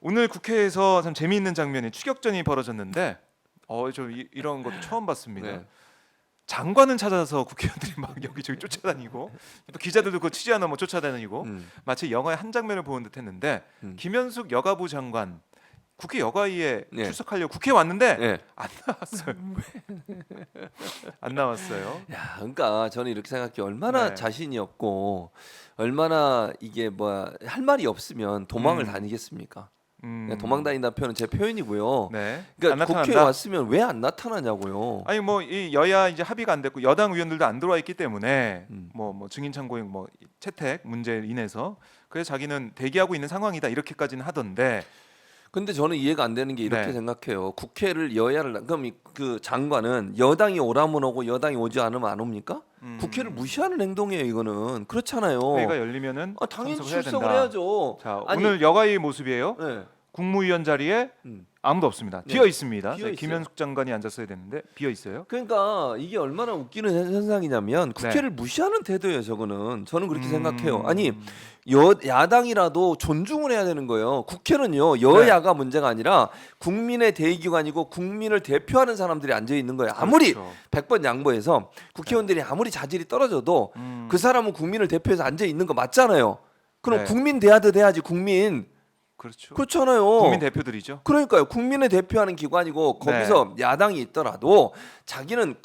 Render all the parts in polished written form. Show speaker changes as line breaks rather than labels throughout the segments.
오늘 국회에서 참 재미있는 장면이 추격전이 벌어졌는데 이런 것도 처음 봤습니다.
네.
장관은 찾아서 국회의원들이 막 여기저기 쫓아다니고 또 기자들도 그 취재하나 뭐 쫓아다니고 마치 영화의 한 장면을 보는 듯했는데 김현숙 여가부 장관 국회 여가위에
네.
출석하려고 국회에 왔는데
네.
안 나왔어요. 안 나왔어요.
야, 그러니까 저는 이렇게 생각해요. 얼마나
네.
자신이 없고 얼마나 이게 뭐야 할 말이 없으면 도망을 다니겠습니까? 그냥 도망 다닌다는 표현은 제 표현이고요.
네.
그러니까
안
국회에
나타난다.
왔으면 왜 안 나타나냐고요.
아니 뭐 이 여야 이제 합의가 안 됐고 여당 의원들도 안 들어와 있기 때문에 뭐 증인 참고인 뭐 채택 문제로 인해서 그래서 자기는 대기하고 있는 상황이다 이렇게까지는 하던데
근데 저는 이해가 안 되는 게 이렇게
네.
생각해요. 국회를 여야를 그럼 그 장관은 여당이 오라면 오고 여당이 오지 않으면 안 옵니까? 국회를 무시하는 행동이에요. 이거는 그렇잖아요.
회의가 열리면은
당연히
참석을 해야
출석을
된다.
해야죠.
자
아니,
오늘 여가위 모습이에요.
네.
국무위원 자리에 아무도 없습니다.
네.
비어 있습니다.
비어 있어요.
김현숙 장관이 앉았어야 되는데 비어 있어요.
그러니까 이게 얼마나 웃기는 현상이냐면 국회를 무시하는 태도예요. 저는 그렇게 생각해요. 아니 야당이라도 존중을 해야 되는 거예요. 국회는요 여야가 문제가 아니라 국민의 대의기관이고 국민을 대표하는 사람들이 앉아 있는 거예요. 아무리
그렇죠.
100번 양보해서 국회의원들이 아무리 자질이 떨어져도 그 사람은 국민을 대표해서 앉아 있는 거 맞잖아요. 그럼
네.
국민 대하듯 해야지 국민.
그렇죠.
그렇잖아요.
국민 대표들이죠.
그러니까요. 국민을 대표하는 기관이고 거기서 야당이 있더라도 자기는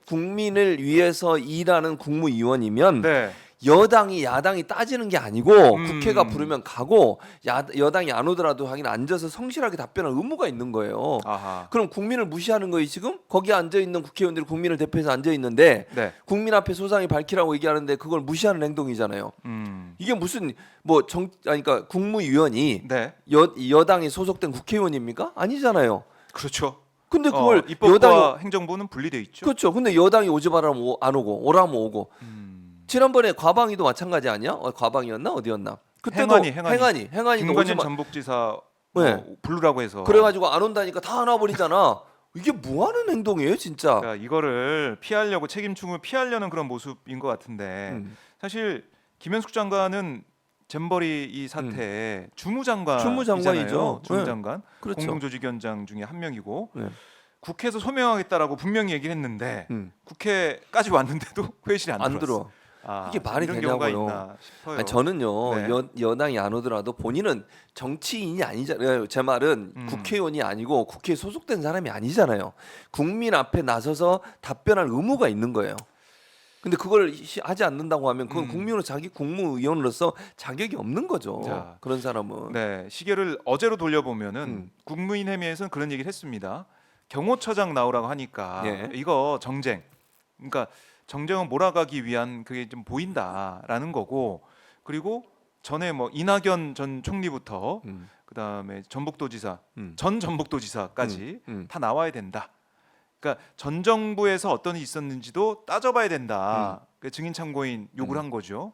국민을 위해서 일하는 국무위원이면
네.
여당이 야당이 따지는 게 아니고 국회가 부르면 가고 여당이 안 오더라도 하긴 앉아서 성실하게 답변할 의무가 있는 거예요.
아하.
그럼 국민을 무시하는 거예요 지금? 거기 앉아 있는 국회의원들이 국민을 대표해서 앉아 있는데
네.
국민 앞에 소상히 밝히라고 얘기하는데 그걸 무시하는 행동이잖아요. 이게 무슨 그러니까 국무위원이
네.
여당이 소속된 국회의원입니까? 아니잖아요.
그렇죠.
근데 그걸
입법과
여당이
행정부는 분리돼 있죠.
그렇죠. 근데 여당이 오지 말라면 안 오고 오라면 오고. 지난번에 과방위도 마찬가지 아니야? 과방이었나 어디였나? 그때도 행안위도 오지
김관현
마.
전북지사
네.
부르라고 해서
그래가지고 안 온다니까 다 안 와버리잖아. 이게 뭐 하는 행동이에요, 진짜?
그러니까 이거를 피하려고 책임충을 피하려는 그런 모습인 것 같은데 사실 김현숙 장관은 잼버리 이 사태에 주무장관이잖아요. 주무장관.
네. 그렇죠.
공동조직위원장 중에 한 명이고
네.
국회에서 소명하겠다라고 분명히 얘기를 했는데 국회까지 왔는데도 회의실에
안 들어. 이게 말이
이런 경우가
되냐고요.
있나 싶어요.
아니, 저는요
네.
여당이 안 오더라도 본인은 정치인이 아니잖아요. 제 말은 국회의원이 아니고 국회에 소속된 사람이 아니잖아요. 국민 앞에 나서서 답변할 의무가 있는 거예요. 근데 그걸 하지 않는다고 하면 그건 국민으로 자기 국무위원으로서 자격이 없는 거죠.
자,
그런 사람은.
네, 시계를 어제로 돌려보면은 국무위원회에서는 그런 얘기를 했습니다. 경호처장 나오라고 하니까
예.
이거 정쟁, 그러니까 정쟁은 몰아가기 위한 그게 좀 보인다라는 거고 그리고 전에 뭐 이낙연 전 총리부터 그다음에 전북도지사, 전 전북도지사까지 다 나와야 된다. 그러니까 전 정부에서 어떤 일이 있었는지도 따져봐야 된다. 그 증인 참고인 요구를 한 거죠.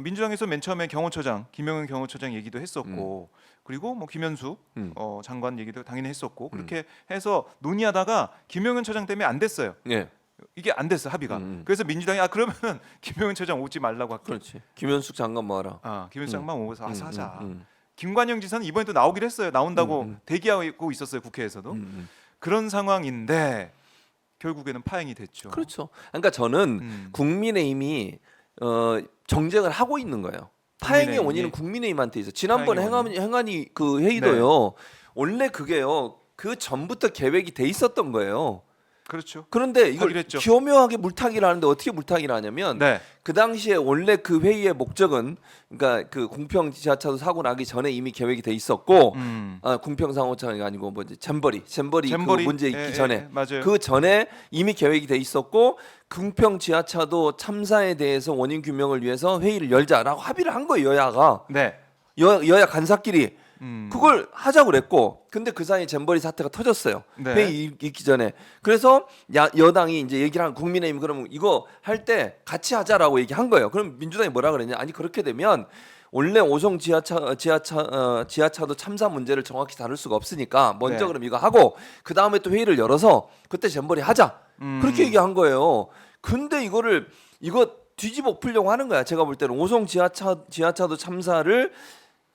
민주당에서 맨 처음에 경호처장 김영은 경호처장 얘기도 했었고 그리고 뭐 김현숙 장관 얘기도 당연히 했었고 그렇게 해서 논의하다가 김영은 처장 때문에 안 됐어요.
예.
이게 안 됐어 합의가. 그래서 민주당이 그러면은 김영은 처장 오지 말라고 할게.
그렇지. 김현숙 장관 뭐하라.
김현숙 장관 오고서 하자. 김관영 지사는 이번에 또 나오기로 했어요. 나온다고 대기하고 있었어요 국회에서도. 그런 상황인데 결국에는 파행이 됐죠.
그렇죠. 그러니까 저는 국민의힘이 정쟁을 하고 있는 거예요. 파행의 원인은 국민의힘한테 있어. 지난번에 행안위 그 회의도요. 원래 그게요. 그 전부터 계획이 돼 있었던 거예요.
그렇죠.
그런데 이걸
하기로 했죠.
교묘하게 물타기를 하는데 어떻게 물타기를 하냐면
네.
그 당시에 원래 그 회의의 목적은 그러니까 그 궁평 지하차도 사고 나기 전에 이미 계획이 돼 있었고 궁평 상호차가 아니고 뭐지 잼버리 그 문제 있기 전에
맞아요.
그 전에 이미 계획이 돼 있었고 궁평 지하차도 참사에 대해서 원인 규명을 위해서 회의를 열자라고 합의를 한 거예요. 여야가
네.
여야 간사끼리 그걸 하자고 그랬고 근데 그 사이에 잼버리 사태가 터졌어요.
네.
회의 있기 전에. 그래서 여당이 이제 얘기를 한 국민의힘 그러면 이거 할 때 같이 하자라고 얘기한 거예요. 그럼 민주당이 뭐라 그랬냐? 아니 그렇게 되면 원래 오송 지하차도 참사 문제를 정확히 다룰 수가 없으니까 먼저 그럼 이거 하고 그 다음에 또 회의를 열어서 그때 잼버리 하자. 그렇게 얘기한 거예요. 근데 이거 뒤집어 풀려고 하는 거야. 제가 볼 때는 오송 지하차도 참사를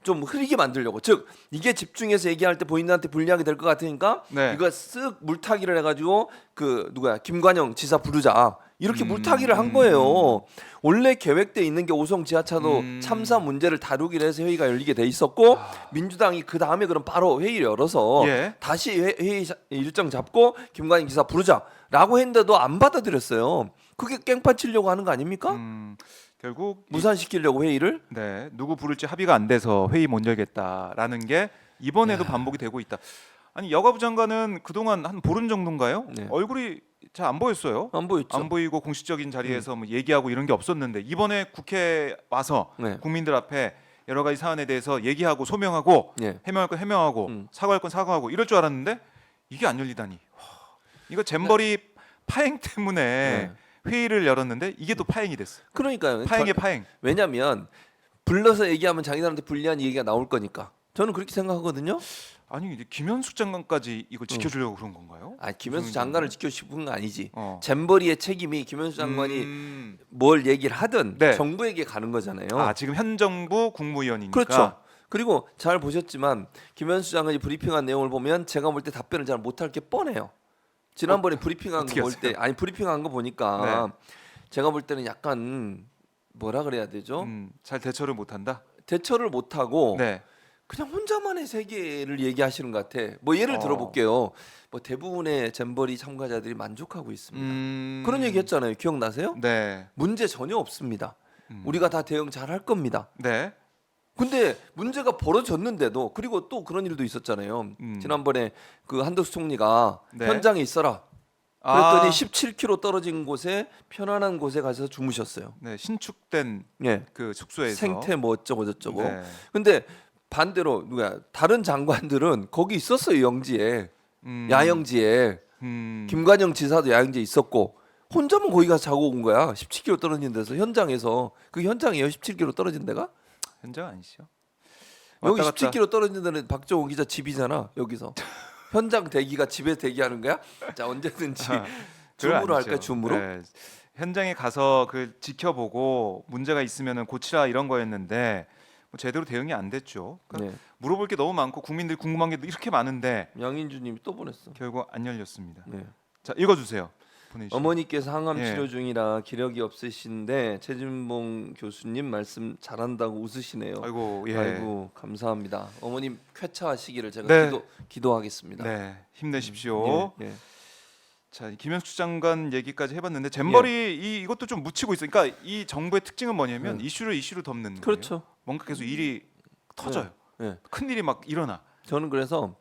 좀 흐리게 만들려고. 즉 이게 집중해서 얘기할 때 본인한테 불리하게 될 것 같으니까
네.
이거 쓱 물타기를 해가지고 그 누구야 김관영 지사 부르자 이렇게 물타기를 한 거예요. 원래 계획돼 있는 게 오송 지하차도 참사 문제를 다루기로 해서 회의가 열리게 돼 있었고 민주당이 그 다음에 그럼 바로 회의를 열어서
예.
다시 회의 일정 잡고 김관영 지사 부르자라고 했는데도 안 받아들였어요. 그게 깽판 치려고 하는 거 아닙니까?
결국
무산시키려고 회의를.
네, 누구 부를지 합의가 안 돼서 회의 못 열겠다라는 게 이번에도 반복이 되고 있다. 아니 여가부 장관은 그동안 한 보름 정도인가요?
네.
얼굴이 잘 안 보였어요.
안 보였죠.
안 보이고 공식적인 자리에서 뭐 얘기하고 이런 게 없었는데 이번에 국회에 와서
네.
국민들 앞에 여러 가지 사안에 대해서 얘기하고 소명하고
예.
해명할 건 해명하고 사과할 건 사과하고 이럴 줄 알았는데 이게 안 열리다니. 와, 이거 잼버리 파행 때문에
네.
회의를 열었는데 이게 또 파행이 됐어.
그러니까요.
파행의 파행.
왜냐하면 불러서 얘기하면 자기들한테 불리한 얘기가 나올 거니까. 저는 그렇게 생각하거든요.
아니 이제 김현숙 장관까지 이걸 지켜주려고 그런 건가요?
아 김현수 장관을 지켜 싶은 건 아니지.
어.
잼버리의 책임이 김현수 장관이 뭘 얘기를 하든
네.
정부에게 가는 거잖아요.
아 지금 현 정부 국무위원이니까.
그렇죠. 그리고 잘 보셨지만 김현수 장관이 브리핑한 내용을 보면 제가 볼 때 답변을 잘 못할 게 뻔해요. 지난번에 브리핑한 거
어떻게
볼 때 아니 브리핑한 거 보니까 제가 볼 때는 약간 뭐라 그래야 되죠?
잘 대처를 못한다.
대처를 못하고
네.
그냥 혼자만의 세계를 얘기하시는 것 같아. 뭐 예를 들어볼게요. 뭐 대부분의 잼버리 참가자들이 만족하고 있습니다. 그런 얘기 했잖아요. 기억나세요?
네.
문제 전혀 없습니다. 우리가 다 대응 잘 할 겁니다.
네.
근데 문제가 벌어졌는데도 그리고 또 그런 일도 있었잖아요. 지난번에 그 한덕수 총리가
네.
현장에 있어라. 그랬더니 17km 떨어진 곳에 편안한 곳에 가서 주무셨어요.
네. 신축된
예.
그 숙소에서.
생태 뭐 어쩌고 저쩌고.
네.
근데 반대로 누가 다른 장관들은 거기 있었어요. 영지에. 야영지에. 김관영 지사도 야영지에 있었고 혼자만 거기 가서 자고 온 거야. 17km 떨어진 데서 현장에서. 그 현장이에요. 17km 떨어진 데가?
현장 아니시죠?
여기
왔다 갔다.
17km 떨어진 데는 박정호 기자 집이잖아. 여기서. 현장 대기가 집에 대기하는 거야? 자, 언제든지
그건
줌으로
아니죠.
할까요? 줌으로?
네. 현장에 가서 그 지켜보고 문제가 있으면은 고치라 이런 거였는데 뭐 제대로 대응이 안 됐죠. 그러니까
네.
물어볼 게 너무 많고 국민들이 궁금한 게 이렇게 많은데
양인주 님이 또 보냈어.
결국 안 열렸습니다.
네.
자, 읽어주세요. 보내주시죠.
어머니께서 항암
예.
치료 중이라 기력이 없으신데 최진봉 교수님 말씀 잘한다고 웃으시네요.
아이고, 예.
아이고 감사합니다. 어머님 쾌차하시기를 제가
네.
기도하겠습니다.
네, 힘내십시오.
예, 예.
자, 김현숙 장관 얘기까지 해봤는데 잼버리 이것도 좀 묻히고 있어요. 그러니까 이 정부의 특징은 뭐냐면 이슈를 덮는 거예요.
그렇죠.
뭔가 계속 일이 터져요.
예.
큰 일이 막 일어나.
저는 그래서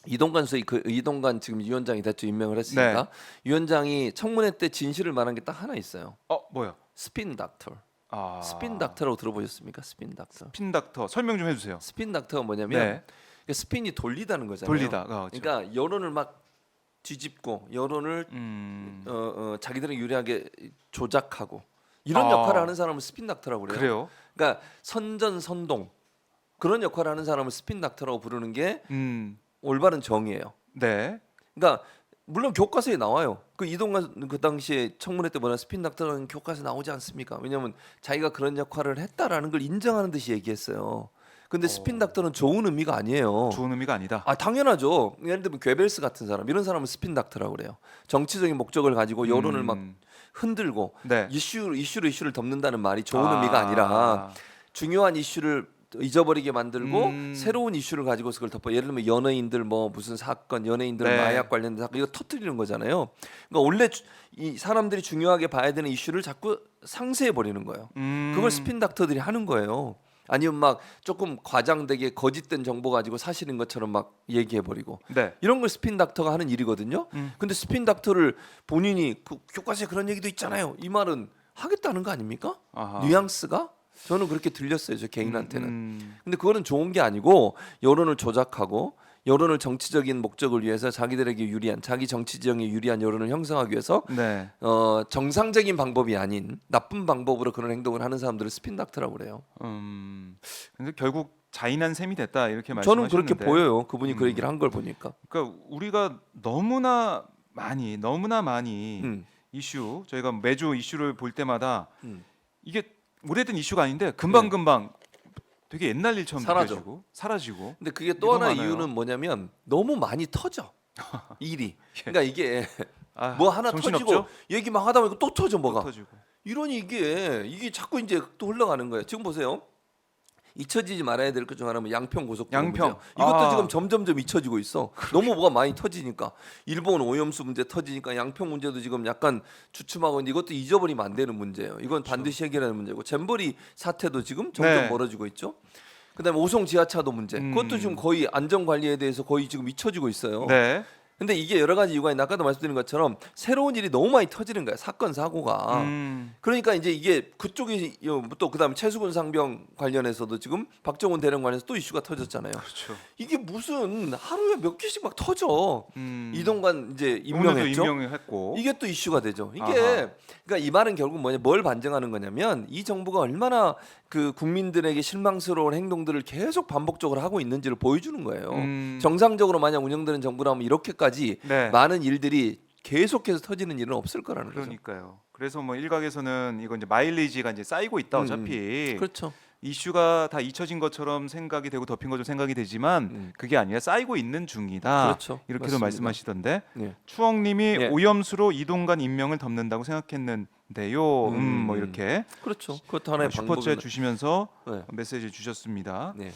이동관 이동관 지금 위원장이 대표 임명을 했으니까
네.
위원장이 청문회 때 진실을 말한 게 딱 하나 있어요.
뭐야?
스핀 닥터.
아,
스핀 닥터라고 들어보셨습니까? 스핀 닥터.
스핀 닥터 설명 좀 해주세요.
스핀 닥터가 뭐냐면
네.
그러니까 스핀이 돌리다는 거잖아요.
돌리다. 그렇죠.
그러니까 여론을 막 뒤집고 여론을 자기들은 유리하게 조작하고 이런 역할을 하는 사람을 스핀 닥터라고 그래요.
그래요?
그러니까 선전선동 그런 역할을 하는 사람을 스핀 닥터라고 부르는 게 올바른 정의예요.
네.
그러니까 물론 교과서에 나와요. 그 이동관 그 당시에 청문회 때 뭐냐 스핀 닥터라는 교과서에 나오지 않습니까? 왜냐하면 자기가 그런 역할을 했다라는 걸 인정하는 듯이 얘기했어요. 근데 스핀 닥터는 좋은 의미가 아니에요.
좋은 의미가 아니다.
아 당연하죠. 예를 들면 괴벨스 같은 사람 이런 사람은 스핀 닥터라고 그래요. 정치적인 목적을 가지고 여론을 막 흔들고
네.
이슈를 덮는다는 말이 좋은 의미가 아니라 중요한 이슈를 잊어버리게 만들고 새로운 이슈를 가지고서 그걸 덮어. 예를 들면 연예인들 뭐 무슨 사건, 연예인들
네.
마약 관련된 사건 이거 터뜨리는 거잖아요. 그러니까 원래 이 사람들이 중요하게 봐야 되는 이슈를 자꾸 상쇄해 버리는 거예요. 그걸 스핀 닥터들이 하는 거예요. 아니면 막 조금 과장되게 거짓된 정보 가지고 사실인 것처럼 막 얘기해 버리고
네.
이런 걸 스핀 닥터가 하는 일이거든요. 근데 스핀 닥터를 본인이 그 교과서에 그런 얘기도 있잖아요. 이 말은 하겠다는 거 아닙니까?
아하.
뉘앙스가 저는 그렇게 들렸어요. 저 개인한테는. 근데 그거는 좋은 게 아니고 여론을 조작하고 여론을 정치적인 목적을 위해서 자기들에게 유리한 자기 정치 지형에 유리한 여론을 형성하기 위해서
네.
정상적인 방법이 아닌 나쁜 방법으로 그런 행동을 하는 사람들을 스핀 닥터라고 그래요.
근데 결국 자인한 셈이 됐다 이렇게
저는
말씀하셨는데.
그렇게 보여요. 그분이 그 얘기를 한 걸 보니까.
그러니까 우리가 너무나 많이 이슈 저희가 매주 이슈를 볼 때마다 이게 오래된 이슈가 아닌데 금방 되게 옛날 일처럼
사라져.
느껴지고 사라지고.
근데 그게 또
이거
하나
많아요.
이유는 뭐냐면 너무 많이 터져. 일이. 그러니까 이게
아,
뭐 하나
정신없죠?
터지고 얘기 막 하다 보니까 또 터져 뭐가.
터지고.
이러니 이게 자꾸 이제 또 흘러가는 거예요. 지금 보세요. 잊혀지지 말아야 될 것 중 하나는 양평 고속도로
양평.
문제요. 이것도
아.
지금 점점점 잊혀지고 있어. 너무 뭐가 많이 터지니까 일본 오염수 문제 터지니까 양평 문제도 지금 약간 주춤하고 있는데 이것도 잊어버리면 안 되는 문제예요. 이건 반드시 해결하는 문제고 잼버리 사태도 지금 점점
네.
멀어지고 있죠. 그다음에 오송 지하차도 문제. 그것도 지금 거의 안전 관리에 대해서 거의 지금 잊혀지고 있어요.
네.
근데 이게 여러 가지 이유가 있는데 아까도 말씀드린 것처럼 새로운 일이 너무 많이 터지는 거야. 사건 사고가. 그러니까 이제 이게 그쪽이 또 그다음에 최수근 상병 관련해서도 지금 박정훈 대령 관련해서 또 이슈가 터졌잖아요.
그렇죠.
이게 무슨 하루에 몇 개씩 막 터져.
음.
이동관 이제
오늘도
임명했죠.
임명했고.
이게 또 이슈가 되죠. 이게
아하.
그러니까 이 말은 결국 뭐냐 뭘 반증하는 거냐면 이 정부가 얼마나 그 국민들에게 실망스러운 행동들을 계속 반복적으로 하고 있는지를 보여주는 거예요. 정상적으로 만약 운영되는 정부라면 이렇게까지
네.
많은 일들이 계속해서 터지는 일은 없을 거라는 거죠.
그러니까요. 그래서 뭐 일각에서는 이거 이제 마일리지가 이제 쌓이고 있다 어차피.
그렇죠.
이슈가 다 잊혀진 것처럼 생각이 되고 덮인 것처럼 생각이 되지만 그게 아니라 쌓이고 있는 중이다.
그렇죠.
이렇게도
맞습니다.
말씀하시던데
네.
추억님이
예.
오염수로 이동관 임명을 덮는다고 생각했는데요. 뭐 이렇게
그렇죠. 그것도 하나의
슈퍼챗
방법이
주시면서
네.
메시지 주셨습니다.
네.